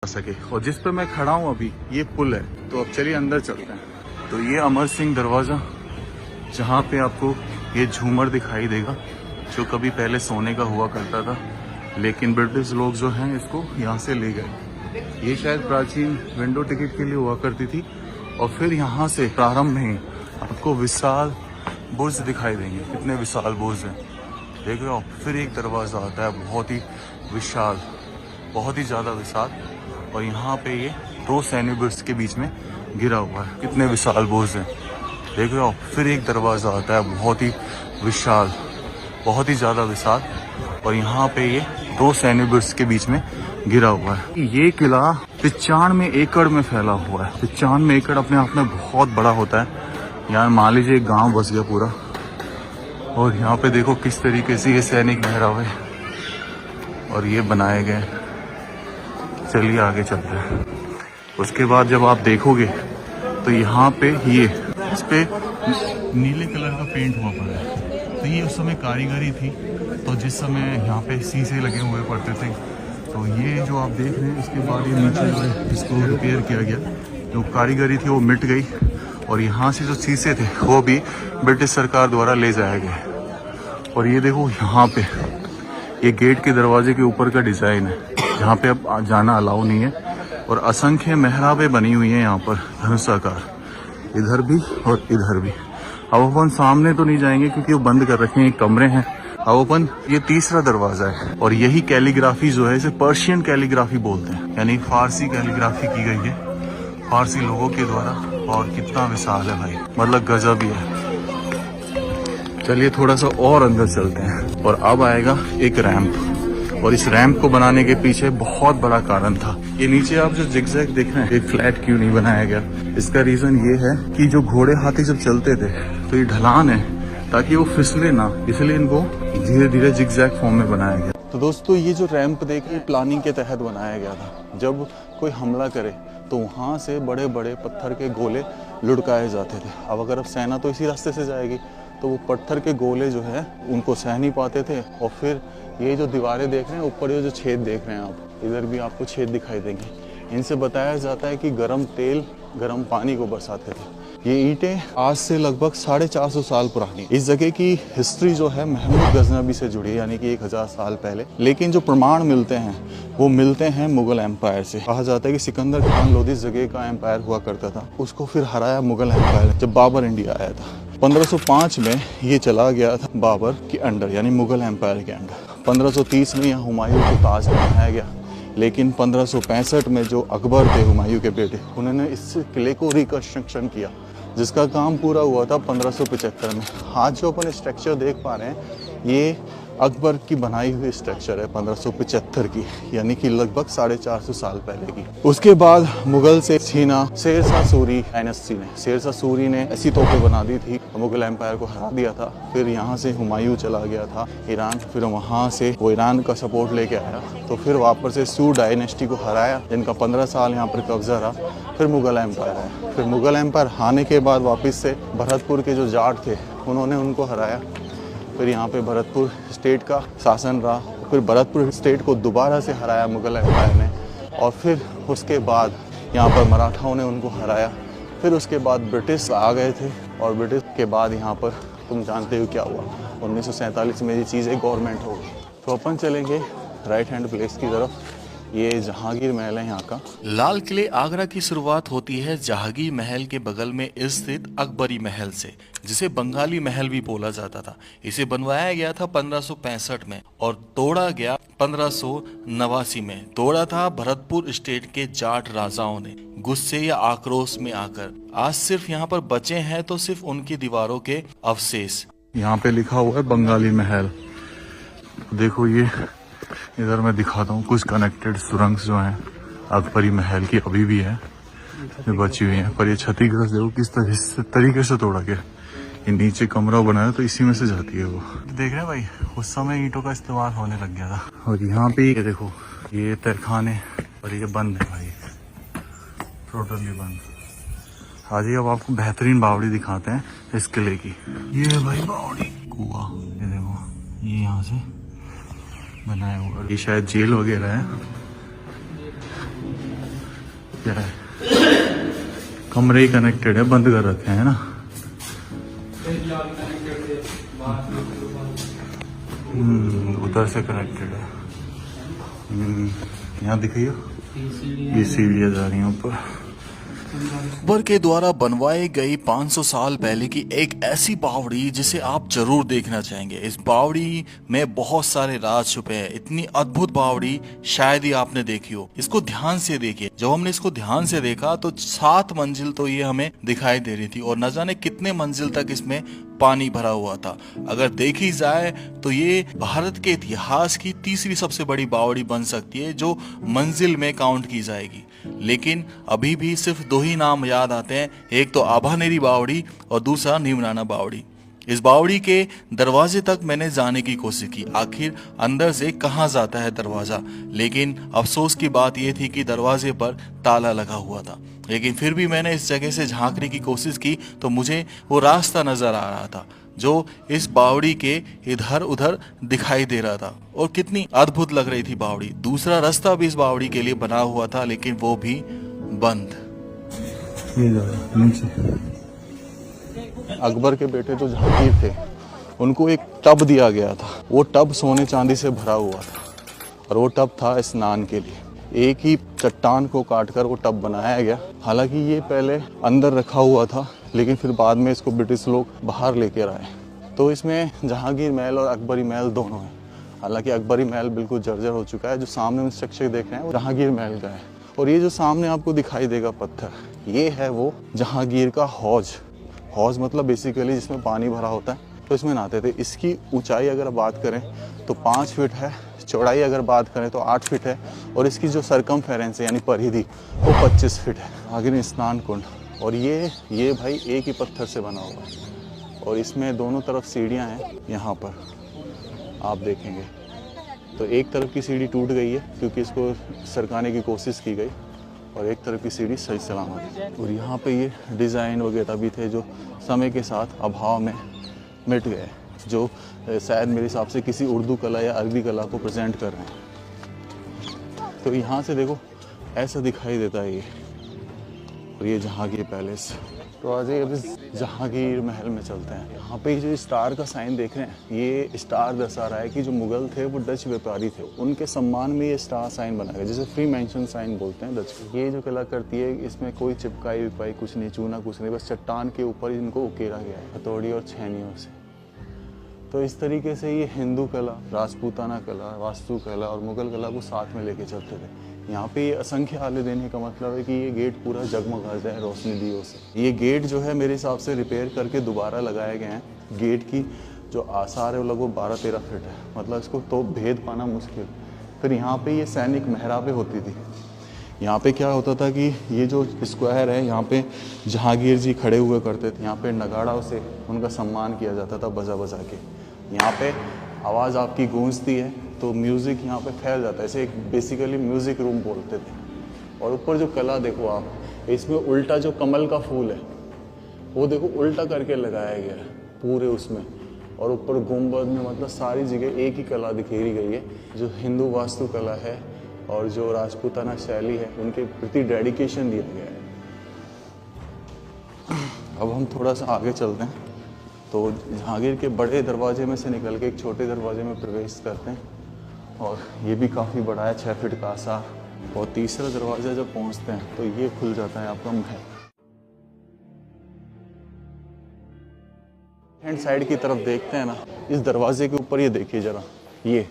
सके। और जिस पे मैं खड़ा हूँ अभी ये पुल है, तो अब चलिए अंदर चलते हैं। तो ये अमर सिंह दरवाज़ा, जहाँ पे आपको ये झूमर दिखाई देगा जो कभी पहले सोने का हुआ करता था, लेकिन ब्रिटिश लोग जो हैं इसको यहाँ से ले गए। ये शायद प्राचीन विंडो टिकट के लिए हुआ करती थी। और फिर यहाँ से प्रारंभ में ही आपको विशाल बुर्ज दिखाई देंगे। कितने विशाल बुर्ज हैं, देख रहे हो। फिर एक दरवाज़ा आता है बहुत ही विशाल, बहुत ही ज़्यादा विशाल, और यहाँ पे ये दो सैन्य बुर्ज के बीच में गिरा हुआ है। कितने विशाल बुर्ज हैं, देख रहे हो। फिर एक दरवाज़ा आता है बहुत ही विशाल, बहुत ही ज़्यादा विशाल, और यहाँ पे ये दो सैन्य बुर्ज के बीच में गिरा हुआ है। ये किला 95 एकड़ में फैला हुआ है। 95 एकड़ अपने आप में बहुत बड़ा होता है। यहाँ मान लीजिए एक गाँव बस गया पूरा। और यहाँ पे देखो किस तरीके से ये सैनिक ठहरावे और ये बनाए गए। चलिए आगे चलते हैं। उसके बाद जब आप देखोगे तो यहाँ पे ये इस पे नीले कलर का पेंट हुआ पड़ा है। तो ये उस समय कारीगरी थी। तो जिस समय यहाँ पे शीशे लगे हुए पड़ते थे, तो ये जो आप देख रहे हैं इसके बाद ये नीचे जो है इसको रिपेयर किया गया। जो कारीगरी थी वो मिट गई, और यहाँ से जो शीशे थे वो भी ब्रिटिश सरकार द्वारा ले जाया गया। और ये देखो यहाँ पे ये गेट के दरवाजे के ऊपर का डिज़ाइन है, जहाँ पे अब जाना अलाउ नहीं है। और असंख्य मेहराबें बनी हुई हैं यहाँ पर धनुषाकार, इधर भी और इधर भी। अब अपन सामने तो नहीं जाएंगे क्योंकि वो बंद कर रखे हैं, कमरे हैं। अब अपन ये तीसरा दरवाजा है, और यही कैलीग्राफी जो है इसे पर्शियन कैलीग्राफी बोलते हैं, यानी फारसी कैलीग्राफी की गई है फारसी लोगों के द्वारा। और कितना विशाल है भाई, मतलब गजब ही है। चलिए थोड़ा सा और अंदर चलते हैं, और अब आएगा एक रैंप। और इस रैंप को बनाने के पीछे बहुत बड़ा कारण था। ये नीचे आप जो जिगजैग देख रहे हैं, ये फ्लैट क्यों नहीं बनाया गया, इसका रीजन ये है कि जो घोड़े हाथी जब चलते थे तो ये ढलान है, ताकि वो फिसले ना, इसलिए इनको धीरे धीरे जिगजैग फॉर्म में बनाया गया। तो दोस्तों ये जो रैंप देख रहे प्लानिंग के तहत बनाया गया था। जब कोई हमला करे तो वहाँ से बड़े बड़े पत्थर के गोले लुढ़काए जाते थे। अब अगर सेना तो इसी रास्ते से जाएगी, तो वो पत्थर के गोले जो है उनको सह नहीं पाते थे। और फिर ये जो दीवारें देख रहे हैं ऊपर, ये जो छेद देख रहे हैं आप, इधर भी आपको छेद दिखाई देंगे। इनसे बताया जाता है कि गर्म तेल गर्म पानी को बरसाते थे। ये ईंटें आज से लगभग 450 साल पुरानी। इस जगह की हिस्ट्री जो है महमूद गजनबी से जुड़ी है, यानी कि 1000 साल पहले। लेकिन जो प्रमाण मिलते हैं वो मिलते हैं मुगल एम्पायर से। कहा जाता है कि सिकंदर खान लोधी इस जगह का एम्पायर हुआ करता था, उसको फिर हराया मुगल एम्पायर जब बाबर इंडिया आया था। 1505 में ये चला गया था बाबर के अंडर, यानी मुगल एम्पायर के अंडर। 1530 में यहाँ हुमायूं को ताज बनाया गया। लेकिन 1565 में जो अकबर थे हुमायूं के बेटे, उन्होंने इस किले को रिकंस्ट्रक्शन किया, जिसका काम पूरा हुआ था 1575 में। आज जो अपन स्ट्रक्चर देख पा रहे हैं ये अकबर की बनाई हुई स्ट्रक्चर है 1575 की, यानी कि लगभग 450 साल पहले की। उसके बाद मुगल से छीना शेरशाह सूरी डायनेस्टी ने। शेरशाह सूरी ने ऐसी तोपें बना दी थी, मुगल एम्पायर को हरा दिया था। फिर यहाँ से हुमायूं चला गया था ईरान, फिर वहाँ से वो ईरान का सपोर्ट लेके आया, तो फिर वापस से सू डायनेस्टी को हराया, जिनका 15 साल यहाँ पर कब्जा रहा। फिर मुगल एम्पायर आया। फिर मुगल एम्पायर आने के बाद वापस से भरतपुर के जो जाट थे उन्होंने उनको हराया। फिर यहाँ पे भरतपुर स्टेट का शासन रहा। फिर भरतपुर स्टेट को दोबारा से हराया मुगल एम्पायर ने। और फिर उसके बाद यहाँ पर मराठाओं ने उनको हराया। फिर उसके बाद ब्रिटिश आ गए थे, और ब्रिटिश के बाद यहाँ पर तुम जानते हो क्या हुआ, 1947 में ये चीज़ें गवर्नमेंट हो गई। तो अपन चलेंगे राइट हैंड प्लेस की तरफ। ये जहांगीर महल है यहाँ का। लाल किले आगरा की शुरुआत होती है जहांगीर महल के बगल में स्थित अकबरी महल से, जिसे बंगाली महल भी बोला जाता था। इसे बनवाया गया था 1565 में और तोड़ा गया 1589 में। तोड़ा था भरतपुर स्टेट के जाट राजाओं ने गुस्से या आक्रोश में आकर। आज सिर्फ यहाँ पर बचे हैं तो सिर्फ उनकी दीवारों के अवशेष। यहाँ पे लिखा हुआ है बंगाली महल। देखो ये इधर मैं दिखाता हूँ कुछ कनेक्टेड सुरंग जो हैं अकबरी महल की अभी भी है, जो बची हुई हैं। पर ये क्षतिग्रस्त देखो किस तरीके से तोड़ा गया। ये नीचे कमरा बनाया तो इसी में से जाती है वो। देख रहे हैं भाई, उस समय ईंटों का इस्तेमाल होने लग गया था। और यहाँ पे ये देखो ये तहखाने, और ये बंद है भाई, टोटली बंद। आज ही अब आपको बेहतरीन बावड़ी दिखाते हैं इस किले की। ये है भाई बावड़ी, कुआं, ये देखो ये यहाँ से बनाया हुआ। ये शायद जेल वगैरह है। क्या है, कमरे कनेक्टेड है, बंद कर रखे हैं ना। उधर से कनेक्टेड है। यहाँ दिखाइए, ये सीढ़ियाँ जा रही हैं ऊपर। अकबर के द्वारा बनवाई गई 500 साल पहले की एक ऐसी बावड़ी जिसे आप जरूर देखना चाहेंगे। इस बावड़ी में बहुत सारे राज छुपे हैं। इतनी अद्भुत बावड़ी शायद ही आपने देखी हो। इसको ध्यान से देखिए। जब हमने इसको ध्यान से देखा तो 7 मंजिल तो ये हमें दिखाई दे रही थी और न जाने कितने मंजिल तक इसमें पानी भरा हुआ था। अगर देखी जाए तो ये भारत के इतिहास की तीसरी सबसे बड़ी बावड़ी बन सकती है जो मंजिल में काउंट की जाएगी। लेकिन अभी भी सिर्फ 2 ही नाम याद आते हैं, एक तो आभानेरी बावड़ी और दूसरा नीमराना बावड़ी। इस बावड़ी के दरवाजे तक मैंने जाने की कोशिश की, आखिर अंदर से कहाँ जाता है दरवाजा, लेकिन अफसोस की बात यह थी कि दरवाजे पर ताला लगा हुआ था। लेकिन फिर भी मैंने इस जगह से झांकने की कोशिश की तो मुझे वो रास्ता नजर आ रहा था जो इस बावड़ी के इधर उधर दिखाई दे रहा था और कितनी अद्भुत लग रही थी बावड़ी। दूसरा रास्ता भी इस बावड़ी के लिए बना हुआ था लेकिन वो भी बंद। अकबर के बेटे जो जहांगीर थे उनको एक टब दिया गया था। वो टब सोने चांदी से भरा हुआ था और वो टब था स्नान के लिए। एक ही चट्टान को काटकर वो टब बनाया गया। हालांकि ये पहले अंदर रखा हुआ था लेकिन फिर बाद में इसको ब्रिटिश लोग बाहर लेकर आए। तो इसमें जहांगीर महल और अकबरी महल दोनों हैं। हालांकि अकबरी महल बिल्कुल जर्जर हो चुका है। जो सामने स्ट्रक्चर देख रहे हैं वो जहांगीर महल का है। और ये जो सामने आपको दिखाई देगा पत्थर, ये है वो जहांगीर का हौज। हौज मतलब बेसिकली जिसमें पानी भरा होता है, तो इसमें नहाते थे। इसकी ऊंचाई अगर बात करें तो 5 फीट है, चौड़ाई अगर बात करें तो 8 फीट है और इसकी जो सरकमफेरेंस है यानी परिधि वो 25 फीट है। आगे स्नान कुंड, और ये भाई एक ही पत्थर से बना हुआ है और इसमें दोनों तरफ सीढ़ियाँ हैं। यहाँ पर आप देखेंगे तो एक तरफ की सीढ़ी टूट गई है क्योंकि इसको सरकाने की कोशिश की गई और एक तरफ की सीढ़ी सही सलामत है। और यहाँ पे ये डिज़ाइन वगैरह भी थे जो समय के साथ अभाव में मिट गए, जो शायद मेरे हिसाब से किसी उर्दू कला या अरबी कला को प्रेजेंट कर रहे हैं। तो यहाँ से देखो ऐसा दिखाई देता है ये। और ये जहांगीर पैलेस। तो आज अभी जहांगीर महल में चलते हैं। यहाँ पे जो स्टार का साइन देख रहे हैं, ये स्टार दर्शा रहा है कि जो मुगल थे वो डच व्यापारी थे, उनके सम्मान में ये स्टार साइन बनाया गया, जिसे फ्री मेंशन साइन बोलते हैं डच में। ये जो कलाकृति है इसमें कोई चिपकाई विपकाई कुछ नहीं, चूना कुछ नहीं, बस चट्टान के ऊपर इनको उकेरा गया है हथौड़ी और छेनियों से। तो इस तरीके से ये हिंदू कला, राजपूताना कला, वास्तु कला और मुगल कला को साथ में लेके चलते थे। यहाँ पे ये असंख्य आले देने का मतलब है कि ये गेट पूरा जगमगा जाए रोशनी दियों से। ये गेट जो है मेरे हिसाब से रिपेयर करके दोबारा लगाए गए हैं। गेट की जो आसार है वो लगभग 12-13 फीट है, मतलब इसको तो भेद पाना मुश्किल। फिर यहाँ पे ये सैनिक मेहराबें होती थी। यहाँ पे क्या होता था कि ये जो स्क्वायर है यहाँ पे जहांगीर जी खड़े हुए करते थे। यहाँ पे नगाड़ों से उनका सम्मान किया जाता था बजा बजा के। यहाँ पे आवाज़ आपकी गूंजती है तो म्यूज़िक यहाँ पे फैल जाता है, इसे एक बेसिकली म्यूज़िक रूम बोलते थे। और ऊपर जो कला देखो आप, इसमें उल्टा जो कमल का फूल है वो देखो उल्टा करके लगाया गया है पूरे उसमें। और ऊपर गुंबद में मतलब सारी जगह एक ही कला दिखेरी गई है जो हिंदू वास्तु कला है और जो राजपूताना शैली है उनके प्रति डेडिकेशन दिया गया है। अब हम थोड़ा सा आगे चलते हैं तो जहांगीर के बड़े दरवाजे में से निकल के एक छोटे दरवाजे में प्रवेश करते हैं और ये भी काफ़ी बड़ा है, 6 फीट का आसार। और तीसरा दरवाज़ा जब पहुंचते हैं तो ये खुल जाता है आपका महल। हैंड साइड की तरफ देखते हैं ना, इस दरवाजे के ऊपर ये देखिए ज़रा, ये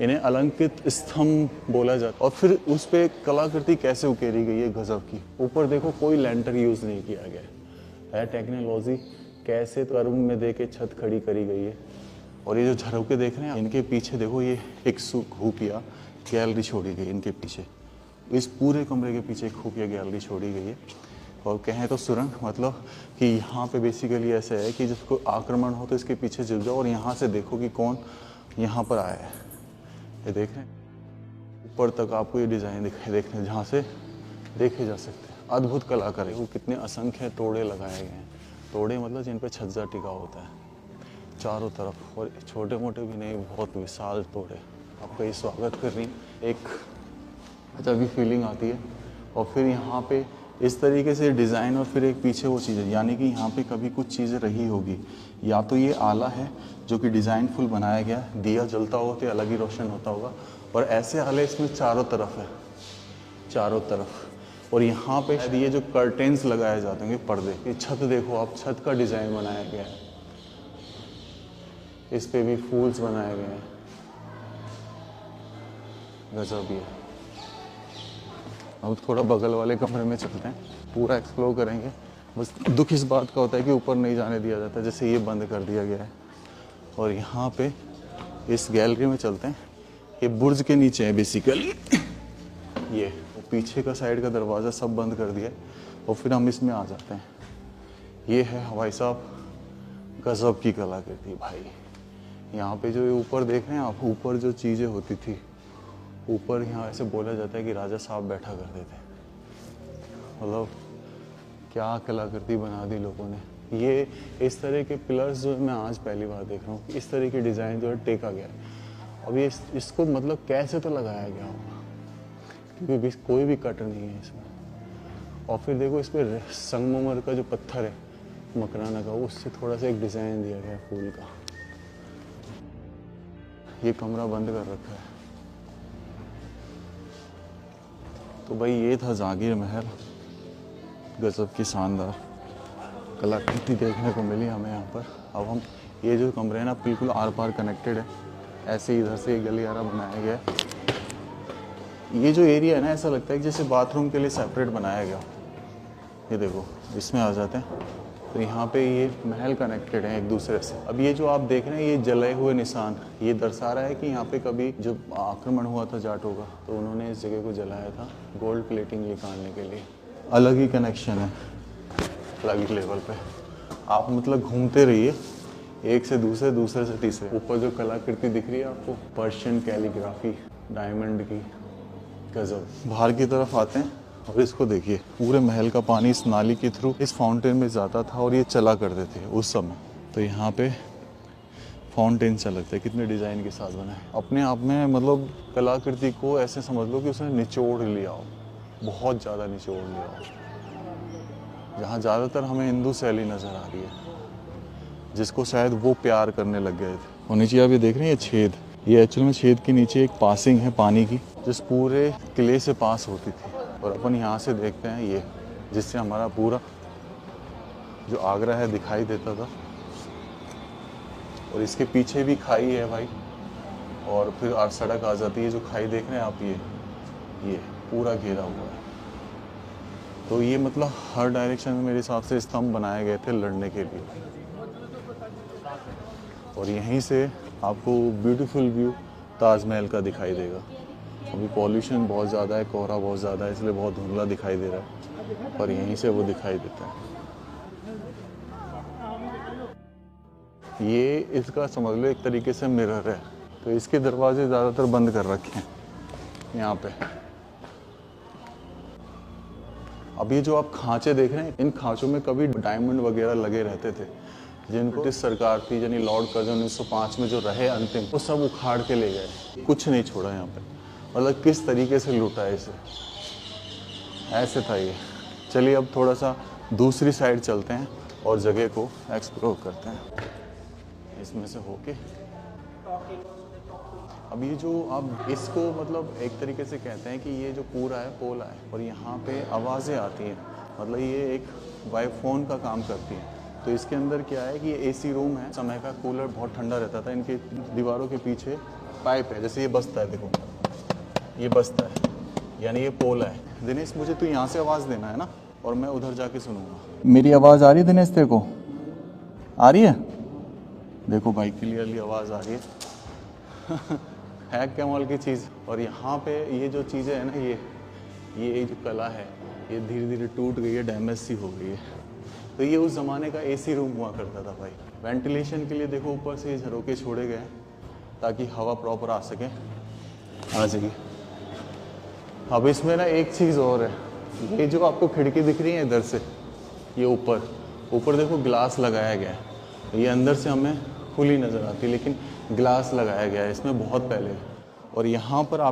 इन्हें अलंकृत स्तंभ बोला जाता है। और फिर उस पर कलाकृति कैसे उकेरी गई है गजब की। ऊपर देखो कोई लैंटर यूज़ नहीं किया गया है, टेक्नोलॉजी कैसे कर्व में दे के छत खड़ी करी गई है। और ये जो झरोके देख रहे हैं इनके पीछे देखो, ये एक खुफिया गैलरी छोड़ी गई इनके पीछे। इस पूरे कमरे के पीछे एक खुफिया गैलरी छोड़ी गई है। और कहें तो सुरंग, मतलब कि यहाँ पे बेसिकली ऐसा है कि जिसको आक्रमण हो तो इसके पीछे छिप जाओ और यहाँ से देखो कि कौन यहाँ पर आया है। ये देख रहे हैं ऊपर तक आपको ये डिज़ाइन देखने जहाँ से देखे जा सकते हैं। अद्भुत कलाकार है वो, कितने असंख्य तोड़े लगाए गए हैं। तोड़े मतलब जिन पर छज्जा टिका होता है चारों तरफ, और छोटे मोटे भी नहीं, बहुत विशाल तोड़े। आपका ये स्वागत कर रही एक अच्छा भी फीलिंग आती है। और फिर यहाँ पे इस तरीके से डिज़ाइन और फिर एक पीछे वो चीज़ें, यानी कि यहाँ पे कभी कुछ चीज़ें रही होगी। या तो ये आला है जो कि डिज़ाइन फुल बनाया गया, दिया जलता होगा तो अलग ही रोशन होता होगा, और ऐसे आले इसमें चारों तरफ है, चारों तरफ। और यहाँ पे ये जो कर्टेंस लगाए जाते होंगे, पर्दे, ये छत देखो आप, छत का डिज़ाइन बनाया गया है, इस पे भी फूल्स बनाए गए हैं, गजब ही है। अब थोड़ा बगल वाले कमरे में चलते हैं, पूरा एक्सप्लोर करेंगे। बस दुख इस बात का होता है कि ऊपर नहीं जाने दिया जाता, जैसे ये बंद कर दिया गया है। और यहाँ पे इस गैलरी में चलते हैं, ये बुर्ज के नीचे है बेसिकली, ये पीछे का साइड का दरवाज़ा सब बंद कर दिया है, और फिर हम इसमें आ जाते हैं। ये है भाई साहब गजब की कलाकृति भाई। यहाँ पे जो ये ऊपर देख रहे हैं आप, ऊपर जो चीज़ें होती थी ऊपर, यहाँ ऐसे बोला जाता है कि राजा साहब बैठा करते थे। मतलब क्या कलाकृति बना दी लोगों ने। ये इस तरह के पिलर्स जो मैं आज पहली बार देख रहा हूँ, इस तरह की डिज़ाइन जो है टेका गया है। अब ये इसको मतलब कैसे तो लगाया गया होगा, क्योंकि कोई भी कट नहीं है इसमें। और फिर देखो इस पर संगमरमर का जो पत्थर है मकराना का, उससे थोड़ा सा एक डिज़ाइन दिया गया है फूल का। ये कमरा बंद कर रखा है। तो भाई ये था जहांगीर महल, गजब की शानदार कलाकृति देखने को मिली हमें यहाँ पर। अब हम ये जो कमरे हैं ना बिल्कुल आर पार कनेक्टेड है, ऐसे इधर से एक गलियारा बनाया गया है। ये जो एरिया है ना ऐसा लगता है कि जैसे बाथरूम के लिए सेपरेट बनाया गया। ये देखो इसमें आ जाते हैं तो यहाँ पे ये महल कनेक्टेड है एक दूसरे से। अब ये जो आप देख रहे हैं ये जले हुए निशान, ये दर्शा रहा है कि यहाँ पे कभी जो आक्रमण हुआ था जाटों का तो उन्होंने इस जगह को जलाया था गोल्ड प्लेटिंग निकालने के लिए। अलग ही कनेक्शन है, अलग ही लेवल पे। आप मतलब घूमते रहिए एक से दूसरे, दूसरे से तीसरे। ऊपर जो कलाकृति दिख रही है आपको, पर्शियन कैलीग्राफी डायमंड की, गजब। बाहर की तरफ आते हैं और इसको देखिए, पूरे महल का पानी इस नाली के थ्रू इस फाउंटेन में जाता था और ये चला करते थे उस समय। तो यहाँ पे फाउंटेन चलते, कितने डिज़ाइन के साथ बना है। अपने आप में मतलब कलाकृति को ऐसे समझ लो कि उसने निचोड़ लिया हो, बहुत ज़्यादा निचोड़ लिया हो। जहाँ ज़्यादातर हमें हिंदू शैली नज़र आ रही है, जिसको शायद वो प्यार करने लग गए थे। और नीचे आप ये देख रहे हैं ये छेद, ये एक्चुअल में छेद के नीचे एक पासिंग है पानी की, जिस पूरे किले से पास होती थी। और अपन यहाँ से देखते हैं ये, जिससे हमारा पूरा जो आगरा है दिखाई देता था। और इसके पीछे भी खाई है भाई, और फिर सड़क आ जाती है। जो खाई देख रहे हैं आप, ये पूरा घेरा हुआ है। तो ये मतलब हर डायरेक्शन में मेरे हिसाब से स्तंभ बनाए गए थे लड़ने के लिए। और यहीं से आपको ब्यूटीफुल व्यू ताजमहल का दिखाई देगा। अभी पॉल्यूशन बहुत ज़्यादा है, कोहरा बहुत ज़्यादा है, इसलिए बहुत धुंधला दिखाई दे रहा है, पर यहीं से वो दिखाई देता है। ये इसका समझ लो एक तरीके से मिरर है। तो इसके दरवाजे ज़्यादातर बंद कर रखे हैं यहाँ पे। अब ये जो आप खांचे देख रहे हैं, इन खांचों में कभी डायमंड वगैरह लगे रहते थे, जिनको ब्रिटिश सरकार थी यानी लॉर्ड कर्जन 1905 में जो रहे अंतिम, वो सब उखाड़ के ले गए, कुछ नहीं छोड़ा यहाँ पे। मतलब किस तरीके से लूटा है इसे, ऐसे था ये। चलिए अब थोड़ा सा दूसरी साइड चलते हैं और जगह को एक्सप्लोर करते हैं इसमें से होके। अब ये जो अब इसको मतलब एक तरीके से कहते हैं कि ये जो पूरा है पोला है, और यहाँ पे आवाज़ें आती हैं, मतलब ये एक वाइफोन का काम करती है। तो इसके अंदर क्या है कि ये एसी रूम है, समय का कूलर बहुत ठंडा रहता था। इनके दीवारों के पीछे पाइप है, जैसे ये बसता है, देखो ये बसता है, यानी ये पोला है। दिनेश मुझे तो यहाँ से आवाज़ देना है ना, और मैं उधर जाके सुनूंगा। मेरी आवाज़ आ रही है दिनेश, तेरे को आ रही है? देखो भाई क्लियरली आवाज़ आ रही है। है कमाल की चीज़। और यहाँ पे ये जो चीज़ें है ना, ये जो कला है, ये धीरे धीरे टूट गई है, डैमेज सी हो गई है। तो ये उस ज़माने का एसी रूम हुआ करता था भाई। वेंटिलेशन के लिए देखो ऊपर से ये झरोके छोड़े गए हैं ताकि हवा प्रॉपर आ सके। आ जाइए। अब इसमें ना एक चीज़ और है, ये जो आपको खिड़की दिख रही है इधर से, ये ऊपर देखो ग्लास लगाया गया है। ये अंदर से हमें खुली नज़र आती है, लेकिन ग्लास लगाया गया है इसमें बहुत पहले। और यहाँ पर आप